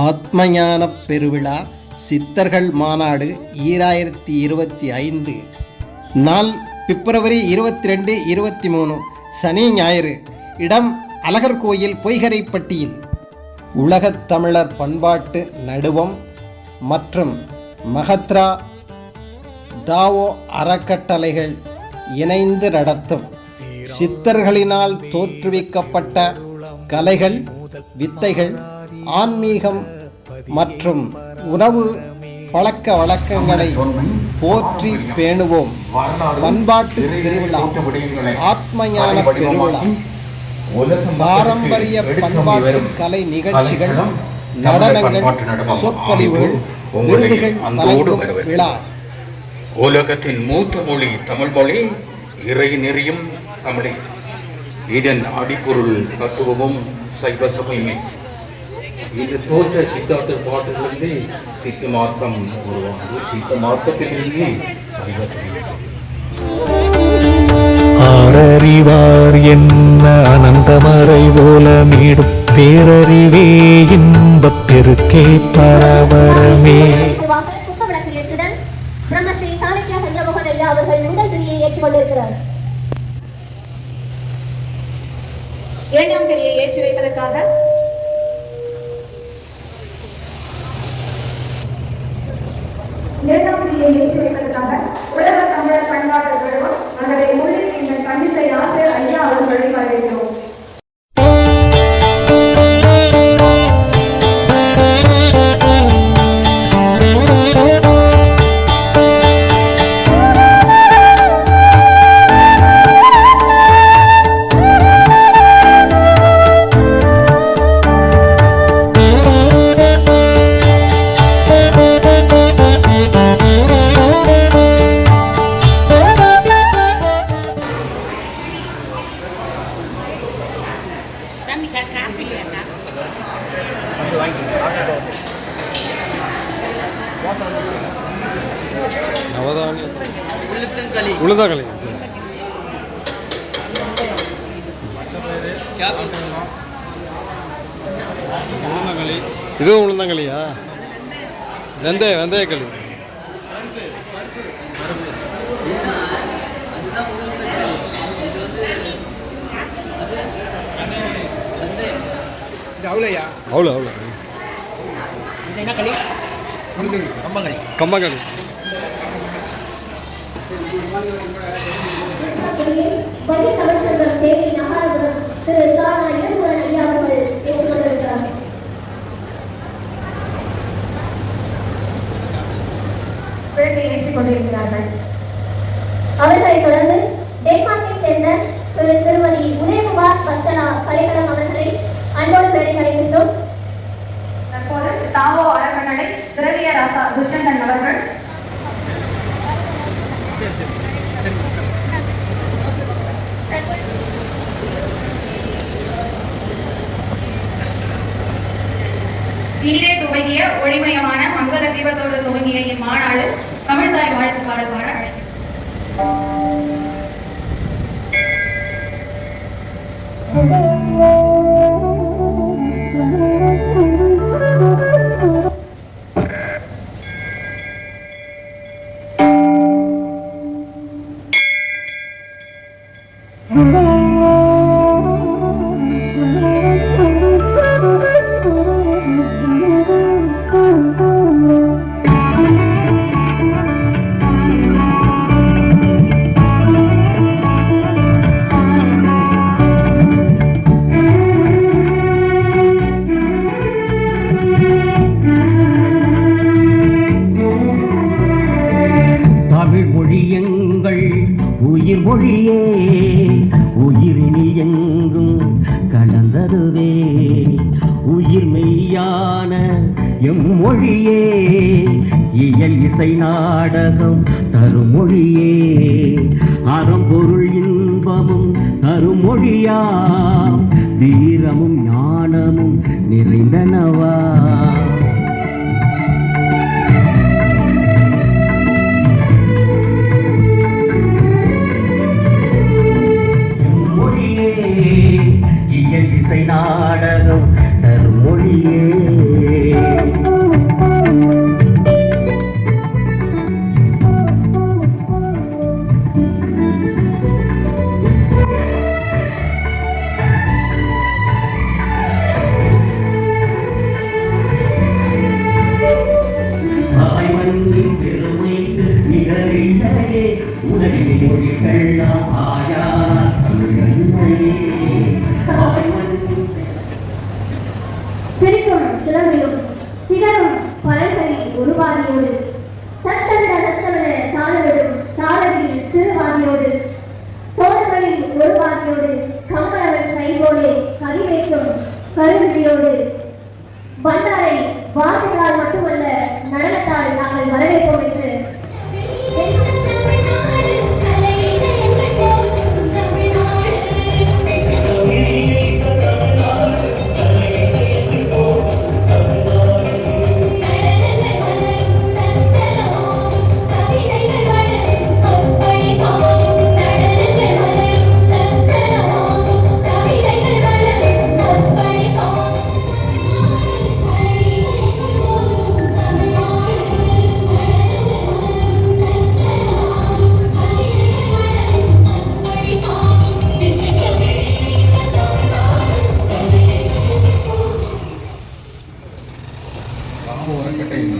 ஆத்மஞான பெருவிழா சித்தர்கள் மாநாடு 2025 நாள் பிப்ரவரி 22, 23 சனி ஞாயிறு. இடம் அழகர் கோயில், பொய்கரைப்பட்டியில். உலகத் தமிழர் பண்பாட்டு நடுவம் மற்றும் மகத்ரா தாவோ அறக்கட்டளைகள் இணைந்து நடத்தும் சித்தர்களினால் தோற்றுவிக்கப்பட்ட கலைகள், வித்தைகள், ஆன்மீகம் மற்றும் உணவு பழக்க வழக்கங்களை போற்றி பேணுவோம். பண்பாட்டு திருவிழா, ஆத்மஞான பெருவிழா, பாரம்பரிய பண்பாட்டு கலை நிகழ்ச்சிகள், நடனங்கள், சொற்பொழிவுகள், விருதுகள் வழங்கும் விழா. உலகத்தின் மூத்த மொழி தமிழ் மொழி, இறை நெறியும் தமிழே. இதன் அடிப்பொருள் தத்துவமும் சைவ சமயமே. இது தோற்ற சித்தார்த்த பாட்டிலிருந்து சித்த மார்க்கம் உருவானது. சித்த மார்க்கத்திலிருந்து சைவ சமயம். ஆரறிவார் என்ன அனந்தமறை போல மீடும் பேரறிவே இன்பப் பெருக்கே பரவரமே. இரண்டாம் கிரியை ஏற்றி வைப்பதற்காக உலக தமிழர் பண்பாட்டு கழகம் அதனை மொழி இந்த கண்டிப்பை ஆசிரியர் ஐயா அவர்களை வரவேற்கிறோம். உளுந்தங்களி இதுவும் உளுந்தங்களியா? வெந்தயக்களி. அவ்வளோ கம்பங்களி. அவர்களை தொடர்ந்து டென்மார்க்கை சேர்ந்த திருமதி உதயகுமார் பச்சனா கலைக்களம் அவர்களை அன்போடு மேடை நடைபெற்றோம். தற்போது தாவோ அறக்கட்டளை திரவிய ராசா துஷ்யந்தன் அவர்கள் இனிதே துவங்கிய ஒளிமயமான மங்கள தீபத்தோடு துவங்கிய இம்மாநாடு தமிழ்தாய் வாழ்த்து பாடல் பாட உயிர் மொழியே, உயிரினி எங்கும் கலந்ததுவே, உயிர் மெய்யான எம் மொழியே, இயல் இசை நாடகம் தரும் மொழியே, அறம்பொருள் இன்பமும் தரும் மொழியாம், வீரமும் ஞானமும் நிறைந்தனவா. இசை நாடகம் தரும் மொழியே. வாதியோடு தத்தமிட தத்தமிட தாளவிடும் தாளடியில் சிறுவாதியோடு தோழர்களில் ஒரு வாதியோடு கம்பளவன் கைகோடு கவிவேசம் கருவிழியோடு பண்டாரை வார்த்தைகளால் மட்டுமல்ல நடனத்தால் நாங்கள் வரவேற்போம் என்று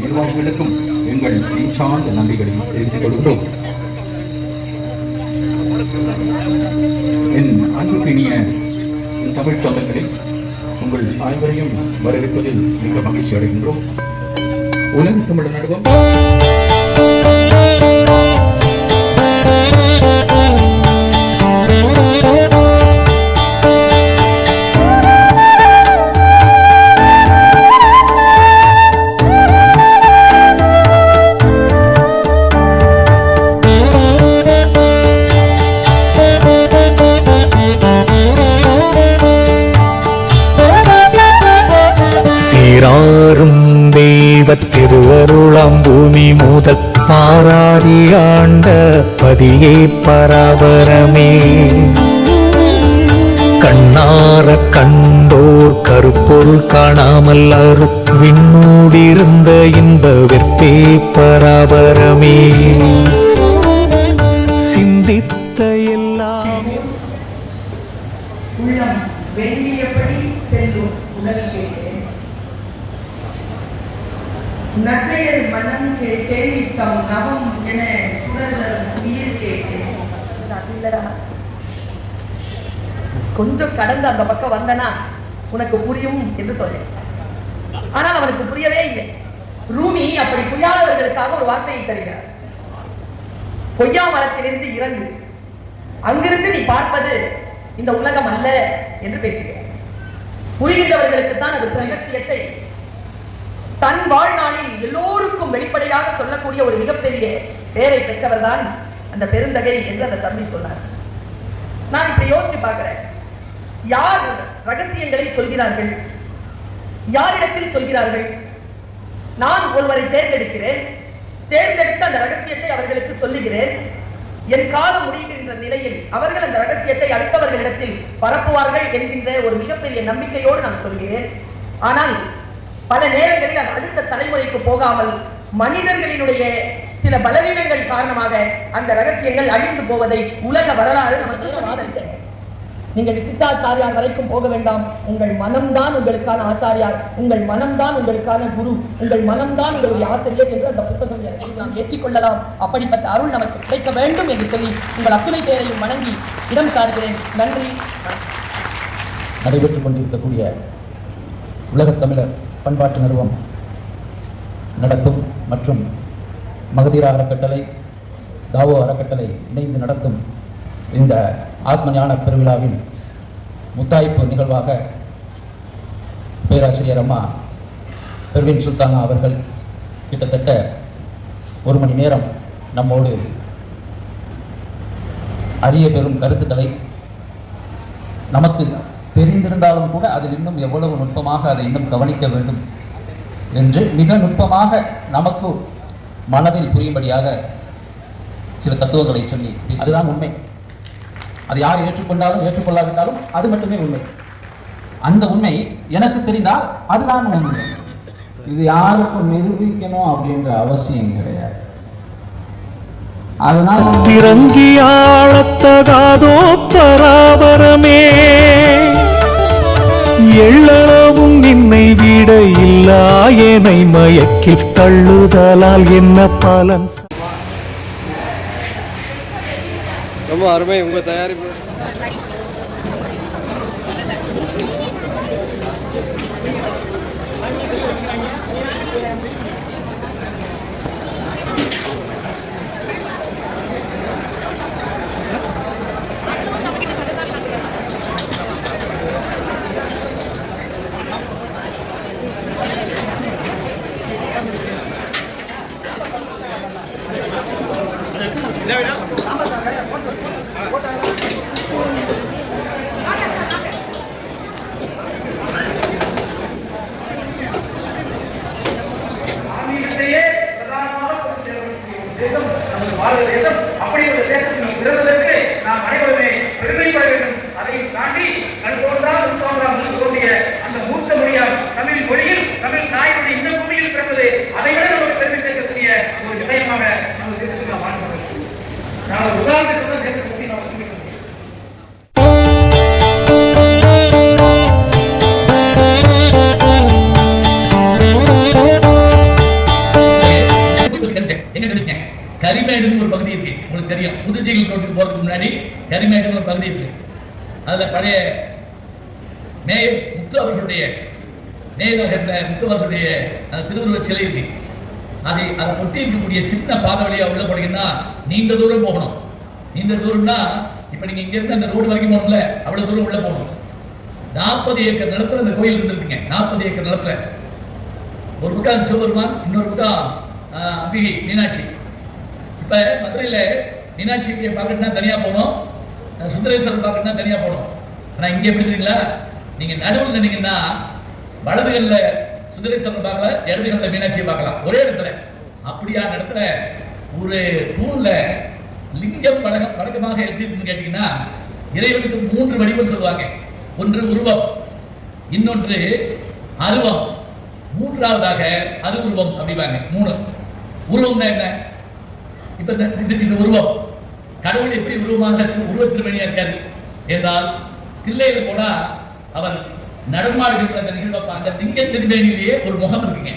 நிர்வாகிகளுக்கும் எங்கள் சார்ந்த நன்றிகளை தெரிவித்துக் கொள்கிறோம். என் அன்புக்கினிய தமிழ் சொந்தங்களே, உங்கள் அனைவரையும் வரவேற்பதில் மிக மகிழ்ச்சி அடைகின்றோம். உலக தமிழ் நடுவம் சீராரும் தெய்வத் திருவருளாம் பூமி முதல் பாராதி ஆண்ட பதியே பராபரமே. கண்ணார கண்டோர் கருப்பொருள் காணாமல் அருள் விண்ணூடிருந்த இன்ப வெற்பே பராபரமே. சிந்தித்த எல்லாம் உள்ளம் வேண்டியபடி செல்லும் உடல் கேட்டேன், நசையல் மனம் கேட்டேன், தம் நவம் என சுடர் உயிர் கேட்டேன். கொஞ்சம் கடந்து அந்த பக்கம் வந்தனா உனக்கு புரியும் என்று சொன்னேன். ஆனால் அவனுக்கு புரியவே இல்லை. ரூமி அப்படி புரியாதவர்களுக்காக ஒரு வார்த்தையை தருகிறார். பொய்யா மரத்திலிருந்து இறங்கு, அங்கிருந்து நீ பார்ப்பது இந்த உலகம் அல்ல என்று பேசுகிறார். புரிகின்றவர்களுக்கு தான் அது ரகசியத்தை தன் வாழ்நாளில் எல்லோருக்கும் வெளிப்படையாக சொல்லக்கூடிய ஒரு மிகப்பெரிய பெயரை பெற்றவர் தான் அந்த பெருந்தகை என்று அந்த தம்பி சொன்னார். நான் இப்படி யோசிச்சு பார்க்கிறேன், யார் ரகசியங்களை சொல்கிறார்கள், யாரிடத்தில் சொல்கிறார்கள்? நான் ஒருவரை தேர்ந்தெடுக்கிறேன், தேர்ந்தெடுத்த அந்த ரகசியத்தை அவர்களுக்கு சொல்லுகிறேன். என் காலம் முடிகின்ற நிலையில் அவர்கள் அந்த ரகசியத்தை அடுத்தவர்களிடத்தில் பரப்புவார்கள் என்கின்ற ஒரு மிகப்பெரிய நம்பிக்கையோடு நான் சொல்கிறேன். ஆனால் பல நேரங்களில் அது அடுத்த தலைமுறைக்கு போகாமல் மனிதர்களினுடைய சில பலவீனங்கள் காரணமாக அந்த ரகசியங்கள் அழிந்து போவதை உலக வரலாறு நமக்கு. நீங்கள் விசிட்டாச்சாரியார் வரைக்கும் போக வேண்டாம். உங்கள் மனம்தான் உங்களுக்கான ஆச்சாரியார், உங்கள் மனம்தான் உங்களுக்கான குரு, உங்கள் மனம்தான் உங்களுடைய ஆசிரியர் என்று அந்த புத்தகம் நாம் ஏற்றிக்கொள்ளலாம். அப்படிப்பட்ட அருள் நமக்கு கிடைக்க வேண்டும் என்று சொல்லி உங்கள் அத்துணை பேரையும் வணங்கி இடம் சார்கிறேன். நன்றி. நடைபெற்றுக் கொண்டிருக்கக்கூடிய உலகத் தமிழர் பண்பாட்டு நிறுவனம் நடத்தும் மற்றும் மகதீரா அறக்கட்டளை, தாவோ அறக்கட்டளை இணைந்து நடத்தும் இந்த ஆத்ம ஞான பெருவிழாவின் முத்தாய்ப்பு நிகழ்வாக பேராசிரியர் அம்மா பெர்வின் சுல்தானா அவர்கள் கிட்டத்தட்ட 1 மணி நேரம் நம்மோடு அரிய பெரும் கருத்துக்களை, நமக்கு தெரிந்திருந்தாலும் கூட அதில் இன்னும் எவ்வளவு நுட்பமாக அதை இன்னும் கவனிக்க வேண்டும் என்று மிக நுட்பமாக நமக்கு மனதில் புரியும்படியாக சில தத்துவங்களை சொல்லி, அதுதான் உண்மை. அது யார் ஏற்றுக்கொண்டாலும் ஏற்றுக்கொள்ளாவிட்டாலும் அது மட்டுமே உண்மை. அந்த உண்மை எனக்கு தெரிந்தால் அதுதான் உண்மை. இது யாருக்கும் நிரூபிக்கணும் அப்படின்ற அவசியம் கிடையாது. அதனால் திறங்கி ஆழத்தகாதோ பராபரமே. எள்ளளவும் நின்னை விட இல்லாயனை மயக்கில் தள்ளுதலால் என்ன பலன்? ரொம்ப அருமை உங்க தயாரிப்பு. கரிமேடு ஒரு பகுதி இருக்கு. அதில் பழைய மேயர் முத்து அவர்களுடைய மேயராக இருந்த முத்து அவர்களுடைய அந்த திருவுருவ சிலை இருக்கு. அதை ஒட்டி இருக்கக்கூடிய சின்ன பாதை வழியா உள்ள போனீங்கன்னா நீண்ட தூரம் போகணும். நீண்ட தூரம்னா இப்ப நீங்க இங்க இருந்து அந்த ரோடு வரைக்கும் போகணும்ல, அவ்வளவு தூரம் உள்ள போகணும். 40 ஏக்கர் நிலத்துல அந்த கோயில் இருந்திருக்குங்க. 40 ஏக்கர் நிலத்துல ஒரு பக்கம் சிவபெருமான், இன்னொரு பக்கம் அம்பிகை மீனாட்சி. இப்ப மதுரையில மீனாட்சியை பார்க்கணும்னா தனியா போகணும், சுந்தரேஸ்வரர் பார்க்கணும்னா தனியா போகணும். ஆனா இங்க எப்படி தெரியுங்களா, நீங்க நடுவில் நினைங்கன்னா வலதுகள்ல சுந்தரேஸ்வரர் பார்க்கலாம், இடதுகள்ல மீனாட்சியை பார்க்கலாம் ஒரே இடத்துல. அப்படியான இடத்துல ஒரு தூண்ல லிங்கம் வழக்கமாக எப்படி இருக்குன்னு கேட்டீங்கன்னா, இறைவனுக்கு 3 வடிவம் சொல்லுவாங்க. ஒன்று உருவம், இன்னொன்று அருவம், மூன்றாவதாக அருவுருவம் அப்படிவாங்க. 3 உருவம்னா என்ன? இப்ப இந்த உருவம் கடவுள் எப்படி உருவமாக உருவ திருமணியா இருக்காரு என்றால், தில்லையில போனா அவர் நடமாடுகின்ற அந்த நிகழ்வை அந்த லிங்க திருமேனியிலேயே ஒரு முகம் இருக்குங்க.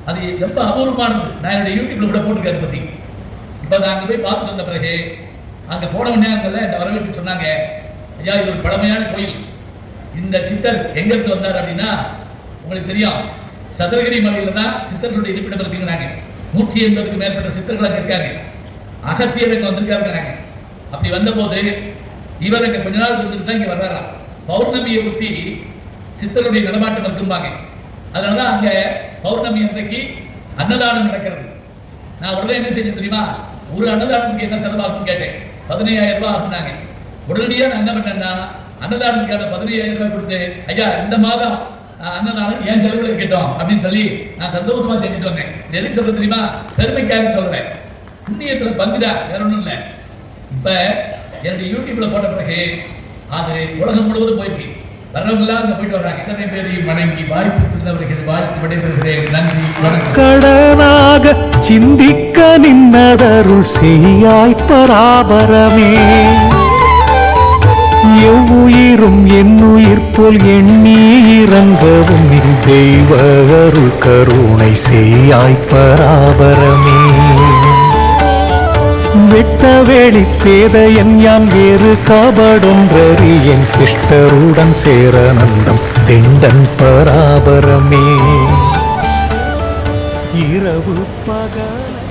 அது ரொம்ப அபூர்வமானது. நான் என்னுடைய யூடியூப்ல கூட போட்டிருக்கேன் பத்தி. இப்ப நான் அங்க போய் பார்த்துட்டு வந்த பிறகு அங்க போன உடனே அங்க என்ன வரவேற்று சொன்னாங்க, ஐயா இது ஒரு பழமையான கோயில். இந்த சித்தர் எங்க இருந்து வந்தார் அப்படின்னா, உங்களுக்கு தெரியும் சதுரகிரி மலையில தான் சித்தர்களுடைய இருப்பிடம் இருக்குங்கிறாங்க. 180க்கு மேற்பட்ட சித்தர்கள் அங்க இருக்காங்க. அகத்தியர் அங்க வந்திருக்காருங்கிறாங்க. அப்படி வந்த போது இவர் அங்க கொஞ்ச நாள் இருந்துட்டு தான் இங்க வர்றாராம். பௌர்ணமியை ஒட்டி சித்தருடைய நடமாட்டம் இருக்கும்பாங்க. அதனாலதான் அங்க பௌர்ணமி அன்றைக்கு அன்னதானம் நடக்கிறது. நான் உடனே என்ன செஞ்சேன் தெரியுமா, ஒரு அன்னதானத்துக்கு என்ன செலவாகுன்னு கேட்டேன். 15,000 ரூபாய் ஆகுனாங்க. உடனடியாக நான் என்ன பண்ணேன்னா, அன்னதானத்துக்கான 15,000 ரூபாய் கொடுத்து, ஐயா இந்த மாதம் அன்னதானம் ஏன் செலவுல இருக்கட்டும் அப்படின்னு சொல்லி நான் சந்தோஷமா செஞ்சுட்டு வந்தேன். எதுக்கு சொல்ல தெரியுமா, பெருமைக்காக சொல்றேன். புண்ணியத்துல பங்குதான், வேற ஒன்றும் இல்லை. இப்ப என்னுடைய யூடியூப்ல போட்ட பிறகு அது உலகம் முழுவதும் போயிருக்கு. வர்றவங்களாம் அங்க போயிட்டு வர்றாங்க. இத்தனை பேரையும் வணங்கி வாய்ப்பு தந்தவர்கள் வாழ்த்து விடைபெறுகிறேன். நன்றி, வணக்கம். கடனாக சிந்திக்க நின்னதருள் செய்யாய் பராபரமே, எவ்வுயிரும் என்னுயிர் போல் எண்ணி இறங்கவும் நின் தெய்வ அருள் கருணை செய்யாய் பராபரமே. வெட்ட வேளி பேதையன் யான் வேறு கபடொன்றறி என் சிஷ்டருடன் சேரநந்தம் தெண்டன் பராபரமே. இரவு பகல